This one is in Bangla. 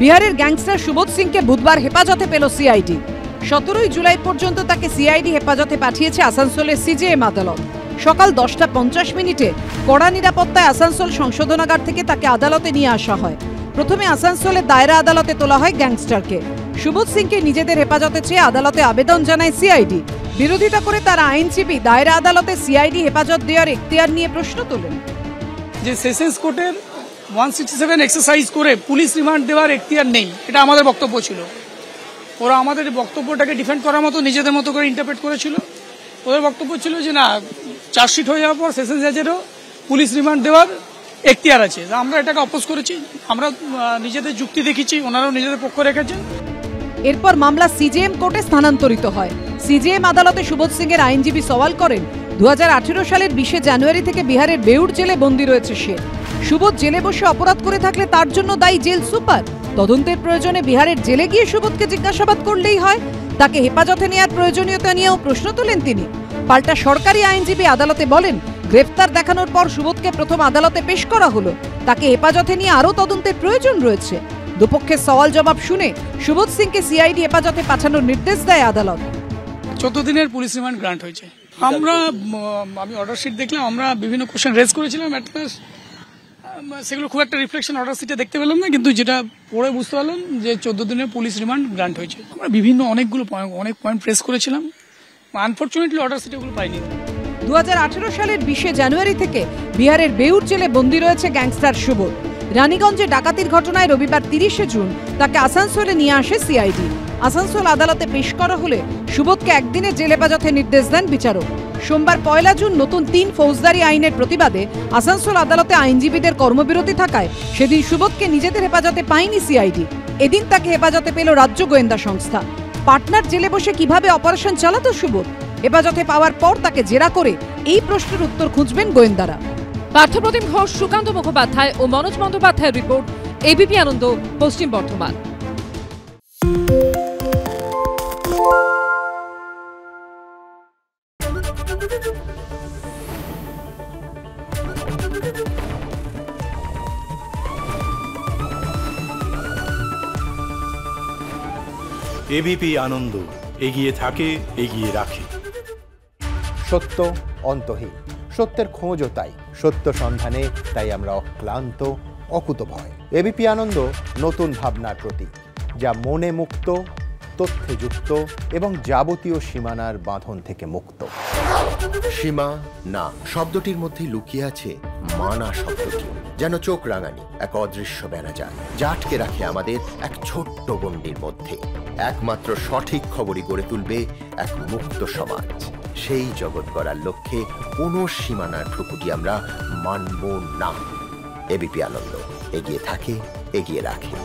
বিহারের গ্যাংস্টার সুবোধ সিংকে বুধবার হেফাজতে পেল সিআইডি। 17 জুলাই পর্যন্ত তাকে সিআইডি হেফাজতে পাঠিয়েছে আসানসোলের সিজেএম আদালত। সকাল 10:50 কড়া নিরাপত্তায় আসানসোল সংশোধনাগার থেকে তাকে আদালতে নিয়ে আসা হয়। প্রথমে আসানসোলের দায়রা আদালতে তোলা হয় গ্যাংস্টারকে। সুবোধ সিংকে নিজেদের হেফাজতে চেয়ে আদালতে আবেদন জানায় সিআইডি। বিরোধিতা করে তার আইনজীবী দায়রা আদালতে সিআইডি হেফাজত দেওয়ার এখতিয়ার নিয়ে প্রশ্ন তোলেন। যে সেশনস কোর্টের 167 এক্সারসাইজ করে পুলিশ রিমান্ড দেওয়ার এখতিয়ার নেই, এটা আমাদের বক্তব্য ছিল। ওরা আমাদের বক্তব্যটাকে ডিফেন্ড করার মতো নিজেদের মতো করে ইন্টারপ্রেট করেছিল। ওদের বক্তব্য ছিল যে না, চার্জশিট হয়ে যাওয়ার পর সেশন জাজেরও পুলিশ রিমান্ড দেওয়ার এখতিয়ার আছে। আমরা এটাকে অপোজ করেছি, আমরা নিজেদের যুক্তি দেখিয়েছি, ওনারাও নিজেদের পক্ষ রেখেছেন। এরপর মামলা সিজেএম কোর্টে স্থানান্তরিত হয়। সিজেএম আদালতে সুবোধ সিং এর আইনজীবী সওয়াল করেন, 2018 সালের 20 জানুয়ারি থেকে বিহারের বেউড় জেলে বন্দী রয়েছে সে। সুবোধ জেলে বসে অপরাধ করে থাকলে তার জন্য দায়ী জেল সুপার। তদন্তের প্রয়োজনে বিহারের জেলে গিয়ে সুবোধকে জিজ্ঞাসাবাদ করলেই হয়। তাকে হেফাজতে নেওয়ার প্রয়োজনীয়তা নিয়েও প্রশ্ন তোলেন তিনি। পাল্টা সরকারি আইনজীবী আদালতে বলেন, গ্রেফতার দেখানোর পর সুবোধকে প্রথম আদালতে পেশ করা হলো, তাকে হেফাজতে নিয়ে আরও তদন্তের প্রয়োজন রয়েছে। দুপক্ষের সওয়াল জবাব শুনে সুবোধ সিংকে সিআইডি হেফাজতে পাঠানোর নির্দেশ দেয় আদালত। 14 দিনের পুলিশ রিমান্ড গ্রান্ট হয়েছে। আমি অর্ডার শিট দেখলাম, আমরা বিভিন্ন কোশ্চেন রেজ করেছিলাম, সেগুলো খুব একটা রিফ্লেকশন অর্ডার শিটে দেখতে পেলাম না, কিন্তু যেটা পড়ে বুঝতে পারলাম যে 14 দিনের পুলিশ রিমান্ড গ্রান্ট হয়েছে। আমরা বিভিন্ন অনেক পয়েন্ট প্রেস করেছিলাম, আনফরচুনেটলি অর্ডার শিটে ওগুলো পাইনি। 2018 সালের 20 জানুয়ারি থেকে বিহারের বেউড় জেলে বন্দী রয়েছে গ্যাংস্টার সুবোধ। রানীগঞ্জে ডাকাতির ঘটনায় রবিবার 30 জুন তাকে আসানসোলে নিয়ে আসে সিআইডি। আসানসোল আদালতে পেশ করা হলে সুবোধকে একদিনের জেল হেফাজতে নির্দেশ দেন বিচারক। সোমবার 1 জুন নতুন 3 ফৌজদারি আইনের প্রতিবাদে আসানসোল আদালতে আইনজীবীদের কর্মবিরতি থাকায় সেদিন সুবোধকে নিজেদের হেফাজতে পায়নি সিআইডি। এদিন তাকে হেফাজতে পেল রাজ্য গোয়েন্দা সংস্থা। পাটনার জেলে বসে কিভাবে অপারেশন চালাতো সুবোধ? হেফাজতে পাওয়ার পর তাকে জেরা করে এই প্রশ্নের উত্তর খুঁজবেন গোয়েন্দারা। পার্থপ্রতিম ঘোষ, সুকান্ত মুখোপাধ্যায় ও মনোজ বন্দ্যোপাধ্যায়ের রিপোর্ট, এবিপি আনন্দ, পশ্চিম বর্ধমান। এবিপি আনন্দ, এগিয়ে থাকে, এগিয়ে রাখে। সত্য অন্তহীন, সত্যের খোঁজও তাই, সত্য সন্ধানে তাই আমরা অক্লান্ত, অকুতভয়। এবিপি আনন্দ নতুন ভাবনার প্রতীক, যা মনে মুক্ত, তথ্যে যুক্ত এবং যাবতীয় সীমানার বাঁধন থেকে মুক্ত। সীমা না শব্দটির মধ্যে লুকিয়ে আছে মানা শব্দটি, যেন চোখ রাঙানি এক অদৃশ্য ব্যানাজার, যা আটকে রাখে আমাদের এক ছোট্ট গণ্ডির মধ্যে। একমাত্র সঠিক খবরই গড়ে তুলবে এক মুক্ত সমাজ। সেই জগৎ গড়ার লক্ষ্যে কোনো সীমানার ঠুকুটি আমরা মানব না। এবিপি আনন্দ, এগিয়ে থাকে, এগিয়ে রাখে।